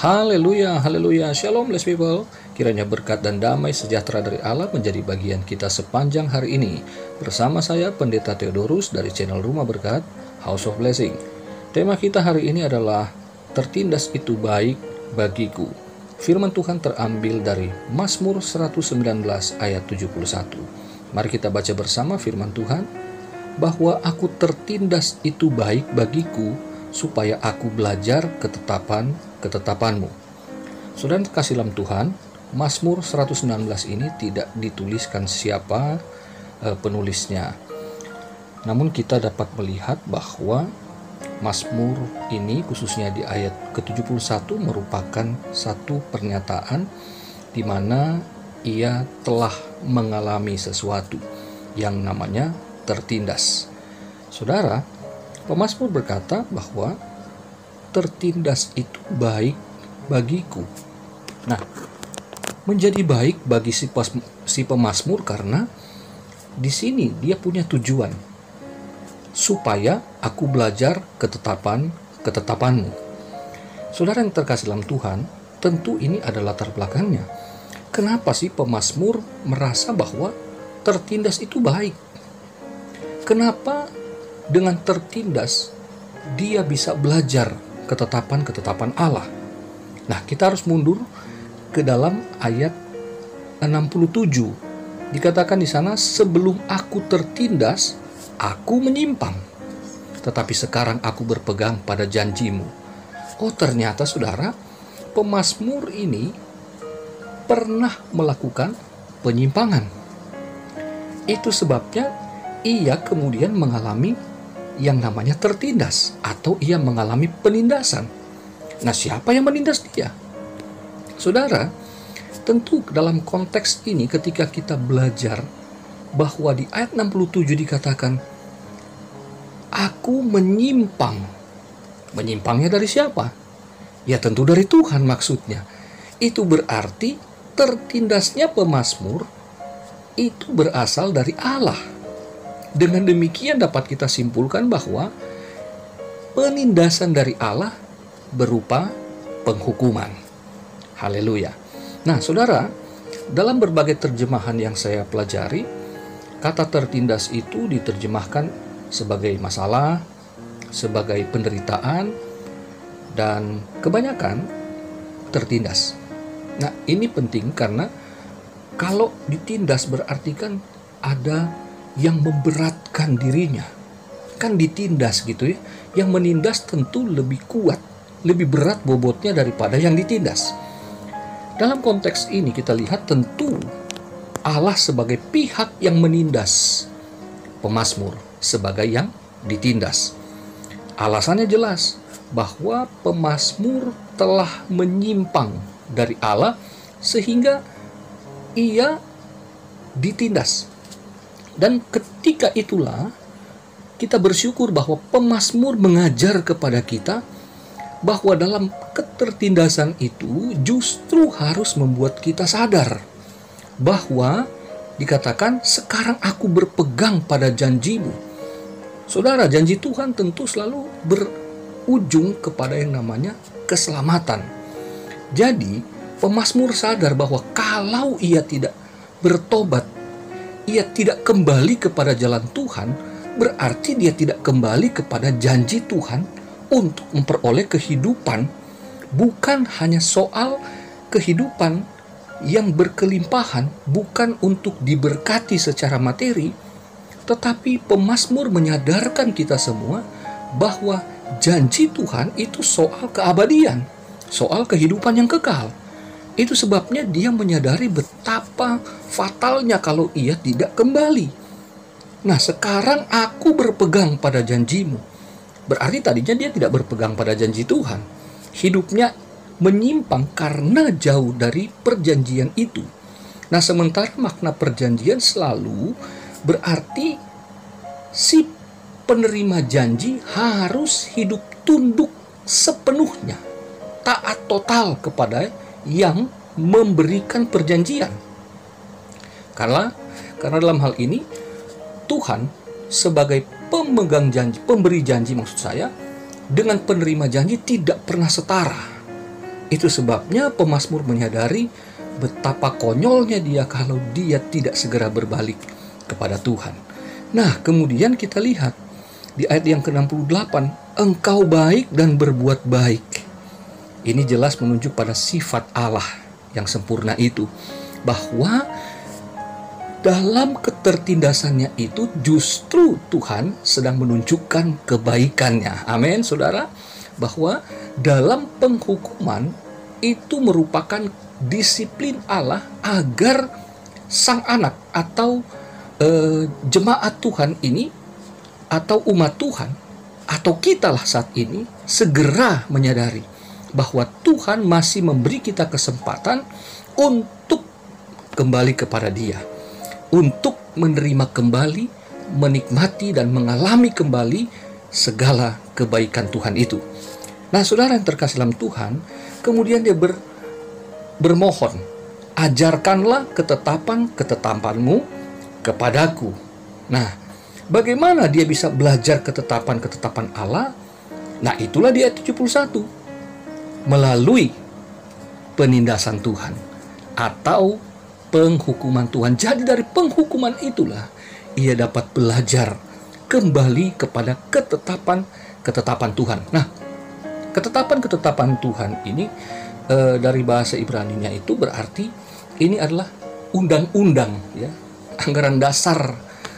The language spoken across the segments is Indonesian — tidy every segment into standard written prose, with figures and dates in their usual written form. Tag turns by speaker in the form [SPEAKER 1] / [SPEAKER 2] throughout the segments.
[SPEAKER 1] Haleluya, haleluya, shalom blessed people. Kiranya berkat dan damai sejahtera dari Allah menjadi bagian kita sepanjang hari ini. Bersama saya Pendeta Theodorus dari channel Rumah Berkat, House of Blessing. Tema kita hari ini adalah tertindas itu baik bagiku. Firman Tuhan terambil dari Mazmur 119 ayat 71. Mari kita baca bersama firman Tuhan. Bahwa aku tertindas itu baik bagiku, supaya aku belajar ketetapanmu. Saudara kasih dalam Tuhan, Mazmur 119 ini tidak dituliskan siapa penulisnya. Namun kita dapat melihat bahwa Mazmur ini khususnya di ayat ke-71 merupakan satu pernyataan di mana ia telah mengalami sesuatu yang namanya tertindas. Saudara, pemazmur berkata bahwa tertindas itu baik bagiku. Nah, menjadi baik bagi si pemazmur karena di sini dia punya tujuan supaya aku belajar ketetapanmu. Saudara yang terkasih dalam Tuhan, tentu ini adalah latar belakangnya. Kenapa sih pemazmur merasa bahwa tertindas itu baik? Kenapa dengan tertindas dia bisa belajar ketetapan Allah? Nah, kita harus mundur ke dalam ayat 67. Dikatakan di sana, sebelum aku tertindas, aku menyimpang. Tetapi sekarang aku berpegang pada janjimu. Oh, ternyata saudara, pemazmur ini pernah melakukan penyimpangan. Itu sebabnya ia kemudian mengalami yang namanya tertindas atau ia mengalami penindasan. Nah, siapa yang menindas dia? Saudara, tentu dalam konteks ini ketika kita belajar bahwa di ayat 67 dikatakan aku menyimpang. Menyimpangnya dari siapa? Ya tentu dari Tuhan maksudnya. Itu berarti tertindasnya pemazmur itu berasal dari Allah. Dengan demikian dapat kita simpulkan bahwa penindasan dari Allah berupa penghukuman. Haleluya. Nah, saudara, dalam berbagai terjemahan yang saya pelajari, kata tertindas itu diterjemahkan sebagai masalah, sebagai penderitaan, dan kebanyakan tertindas. Nah, ini penting karena kalau ditindas berarti kan ada yang memberatkan dirinya. Kan ditindas gitu ya. Yang menindas tentu lebih kuat, lebih berat bobotnya daripada yang ditindas. Dalam konteks ini kita lihat tentu Allah sebagai pihak yang menindas, pemazmur sebagai yang ditindas. Alasannya jelas bahwa pemazmur telah menyimpang dari Allah sehingga ia ditindas. Dan ketika itulah kita bersyukur bahwa pemazmur mengajar kepada kita bahwa dalam ketertindasan itu justru harus membuat kita sadar bahwa dikatakan sekarang aku berpegang pada janjimu. Saudara, janji Tuhan tentu selalu berujung kepada yang namanya keselamatan. Jadi pemazmur sadar bahwa kalau ia tidak bertobat, ia tidak kembali kepada jalan Tuhan, berarti dia tidak kembali kepada janji Tuhan untuk memperoleh kehidupan, bukan hanya soal kehidupan yang berkelimpahan, bukan untuk diberkati secara materi, tetapi pemazmur menyadarkan kita semua bahwa janji Tuhan itu soal keabadian, soal kehidupan yang kekal. Itu sebabnya dia menyadari betapa fatalnya kalau ia tidak kembali. Nah, sekarang aku berpegang pada janjimu. Berarti tadinya dia tidak berpegang pada janji Tuhan. Hidupnya menyimpang karena jauh dari perjanjian itu. Nah, sementara makna perjanjian selalu berarti si penerima janji harus hidup tunduk sepenuhnya, taat total kepada yang memberikan perjanjian. Karena dalam hal ini Tuhan sebagai pemegang janji, pemberi janji maksud saya, dengan penerima janji tidak pernah setara. Itu sebabnya pemazmur menyadari betapa konyolnya dia kalau dia tidak segera berbalik kepada Tuhan. Nah, kemudian kita lihat di ayat yang ke-68, engkau baik dan berbuat baik. Ini jelas menunjuk pada sifat Allah yang sempurna itu, bahwa dalam ketertindasannya itu justru Tuhan sedang menunjukkan kebaikannya. Amin, saudara. Bahwa dalam penghukuman itu merupakan disiplin Allah agar sang anak atau jemaat Tuhan ini, atau umat Tuhan, atau kitalah saat ini, segera menyadari bahwa Tuhan masih memberi kita kesempatan untuk kembali kepada Dia, untuk menerima kembali, menikmati dan mengalami kembali segala kebaikan Tuhan itu. Nah, saudara yang terkasih dalam Tuhan, kemudian dia bermohon, ajarkanlah ketetapan-ketetapanmu kepadaku. Nah, bagaimana dia bisa belajar ketetapan-ketetapan Allah? Nah, itulah di ayat 71. Melalui penindasan Tuhan atau penghukuman Tuhan. Jadi dari penghukuman itulah ia dapat belajar kembali kepada ketetapan-ketetapan Tuhan. Nah, ketetapan-ketetapan Tuhan ini dari bahasa Ibraninya itu berarti ini adalah undang-undang, ya, anggaran dasar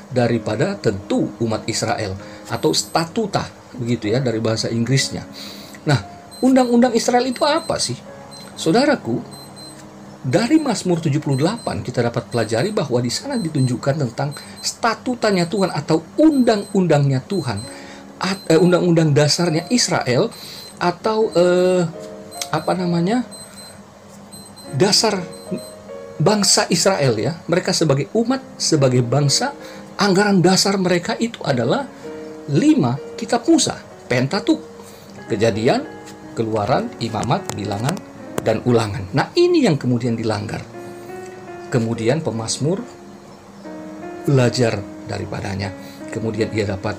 [SPEAKER 1] daripada tentu umat Israel, atau statuta begitu ya dari bahasa Inggrisnya. Nah, undang-undang Israel itu apa sih? Saudaraku, dari Mazmur 78 kita dapat pelajari bahwa di sana ditunjukkan tentang statutanya Tuhan atau undang-undangnya Tuhan, undang-undang dasarnya Israel, atau dasar bangsa Israel, ya. Mereka sebagai umat, sebagai bangsa, anggaran dasar mereka itu adalah 5 kitab Musa, Pentatuk, Kejadian, Keluaran, Imamat, Bilangan, dan Ulangan. Nah, ini yang kemudian dilanggar. Kemudian pemazmur belajar daripadanya. Kemudian ia dapat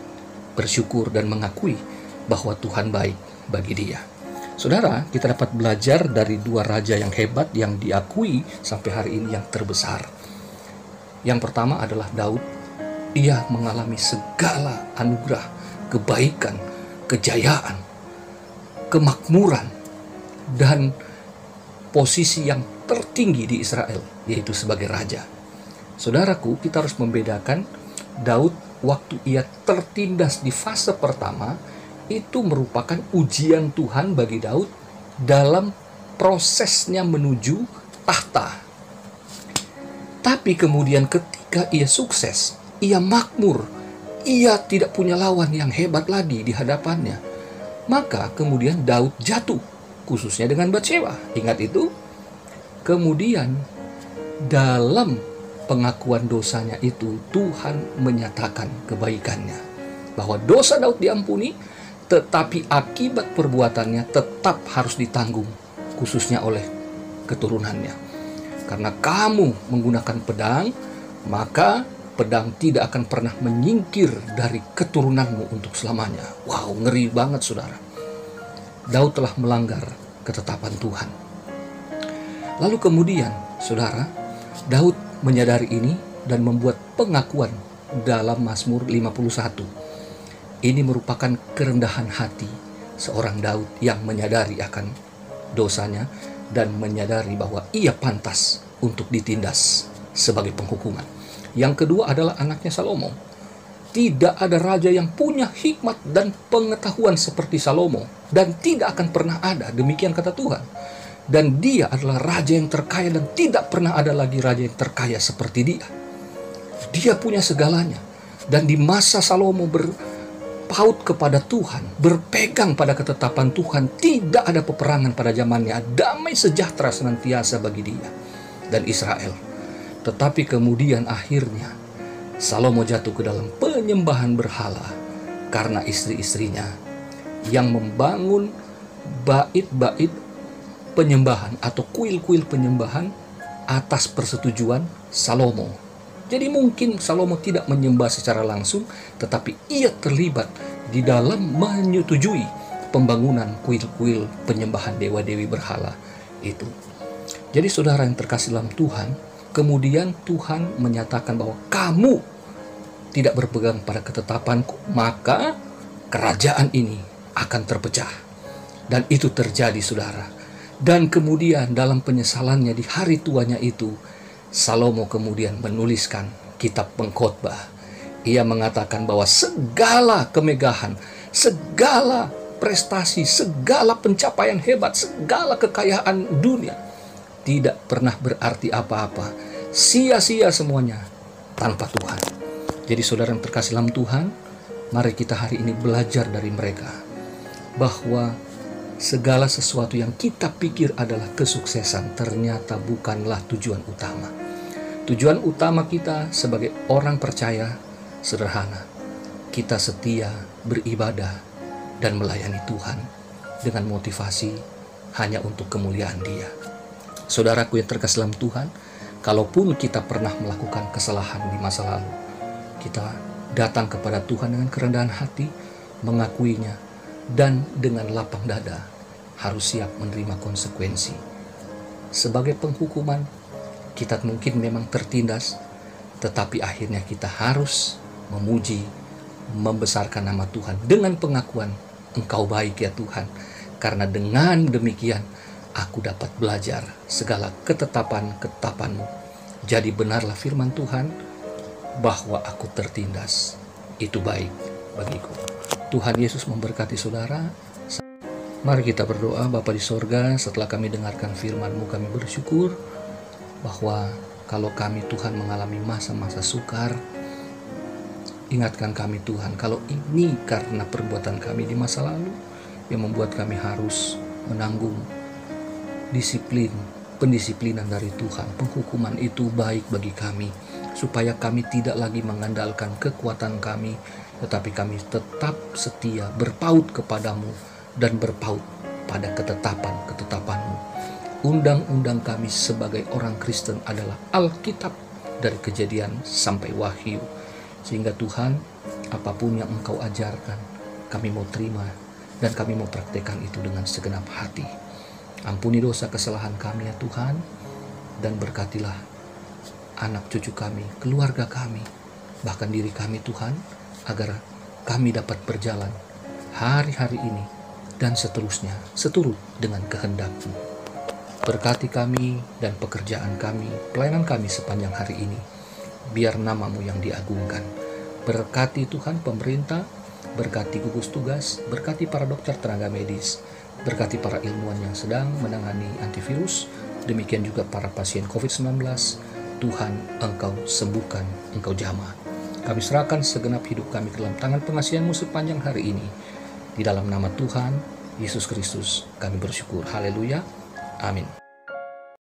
[SPEAKER 1] bersyukur dan mengakui bahwa Tuhan baik bagi dia. Saudara, kita dapat belajar dari 2 raja yang hebat yang diakui sampai hari ini yang terbesar. Yang pertama adalah Daud. Ia mengalami segala anugerah, kebaikan, kejayaan, kemakmuran, dan posisi yang tertinggi di Israel, yaitu sebagai raja. Saudaraku, kita harus membedakan Daud waktu ia tertindas di fase pertama, itu merupakan ujian Tuhan bagi Daud dalam prosesnya menuju tahta. Tapi kemudian ketika ia sukses, ia makmur, ia tidak punya lawan yang hebat lagi di hadapannya, maka kemudian Daud jatuh, khususnya dengan Batsheba. Ingat itu? Kemudian dalam pengakuan dosanya itu, Tuhan menyatakan kebaikannya, bahwa dosa Daud diampuni, tetapi akibat perbuatannya tetap harus ditanggung, khususnya oleh keturunannya. Karena kamu menggunakan pedang, maka pedang tidak akan pernah menyingkir dari keturunanmu untuk selamanya. Wow, ngeri banget, saudara. Daud telah melanggar ketetapan Tuhan. Lalu kemudian, saudara, Daud menyadari ini dan membuat pengakuan dalam Mazmur 51. Ini merupakan kerendahan hati seorang Daud yang menyadari akan dosanya dan menyadari bahwa ia pantas untuk ditindas sebagai penghukuman. Yang kedua adalah anaknya Salomo. Tidak ada raja yang punya hikmat dan pengetahuan seperti Salomo, dan tidak akan pernah ada, demikian kata Tuhan. Dan dia adalah raja yang terkaya, dan tidak pernah ada lagi raja yang terkaya seperti dia. Dia punya segalanya, dan di masa Salomo berpaut kepada Tuhan, berpegang pada ketetapan Tuhan, tidak ada peperangan pada zamannya, damai sejahtera senantiasa bagi dia dan Israel. Tetapi kemudian akhirnya Salomo jatuh ke dalam penyembahan berhala karena istri-istrinya yang membangun bait-bait penyembahan atau kuil-kuil penyembahan atas persetujuan Salomo. Jadi mungkin Salomo tidak menyembah secara langsung, tetapi ia terlibat di dalam menyetujui pembangunan kuil-kuil penyembahan dewa-dewi berhala itu. Jadi saudara yang terkasih dalam Tuhan, kemudian Tuhan menyatakan bahwa kamu tidak berpegang pada ketetapanku, maka kerajaan ini akan terpecah. Dan itu terjadi saudara. Dan kemudian dalam penyesalannya di hari tuanya itu, Salomo kemudian menuliskan kitab Pengkhotbah. Ia mengatakan bahwa segala kemegahan, segala prestasi, segala pencapaian hebat, segala kekayaan dunia tidak pernah berarti apa-apa. Sia-sia semuanya tanpa Tuhan. Jadi saudara yang terkasih dalam Tuhan, mari kita hari ini belajar dari mereka bahwa segala sesuatu yang kita pikir adalah kesuksesan ternyata bukanlah tujuan utama. Tujuan utama kita sebagai orang percaya sederhana. Kita setia beribadah dan melayani Tuhan dengan motivasi hanya untuk kemuliaan Dia. Saudaraku yang terkasih dalam Tuhan, kalaupun kita pernah melakukan kesalahan di masa lalu, kita datang kepada Tuhan dengan kerendahan hati, mengakuinya, dan dengan lapang dada harus siap menerima konsekuensi. Sebagai penghukuman, kita mungkin memang tertindas, tetapi akhirnya kita harus memuji, membesarkan nama Tuhan dengan pengakuan, Engkau baik ya Tuhan, karena dengan demikian aku dapat belajar segala ketetapan-ketetapan-Mu. Jadi benarlah firman Tuhan bahwa aku tertindas, itu baik bagiku. Tuhan Yesus memberkati saudara. Mari kita berdoa. Bapa di sorga, setelah kami dengarkan firman-Mu, kami bersyukur bahwa kalau kami Tuhan mengalami masa-masa sukar, ingatkan kami Tuhan, kalau ini karena perbuatan kami di masa lalu yang membuat kami harus menanggung pendisiplinan dari Tuhan. Penghukuman itu baik bagi kami, supaya kami tidak lagi mengandalkan kekuatan kami, tetapi kami tetap setia berpaut kepadamu dan berpaut pada ketetapan-ketetapan-Mu. Undang-undang kami sebagai orang Kristen adalah Alkitab dari Kejadian sampai Wahyu. Sehingga Tuhan, apapun yang Engkau ajarkan, kami mau terima dan kami mau praktekkan itu dengan segenap hati. Ampuni dosa kesalahan kami ya Tuhan, dan berkatilah anak cucu kami, keluarga kami, bahkan diri kami Tuhan, agar kami dapat berjalan hari-hari ini dan seterusnya seturut dengan kehendak-Mu. Berkati kami dan pekerjaan kami, pelayanan kami sepanjang hari ini, biar nama-Mu yang diagungkan. Berkati Tuhan pemerintah, berkati gugus tugas, berkati para dokter tenaga medis, berkati para ilmuwan yang sedang menangani antivirus, demikian juga para pasien COVID-19. Tuhan, Engkau sembuhkan, Engkau jamah. Kami serahkan segenap hidup kami ke dalam tangan pengasihan-Mu sepanjang hari ini. Di dalam nama Tuhan Yesus Kristus kami bersyukur. Haleluya. Amin.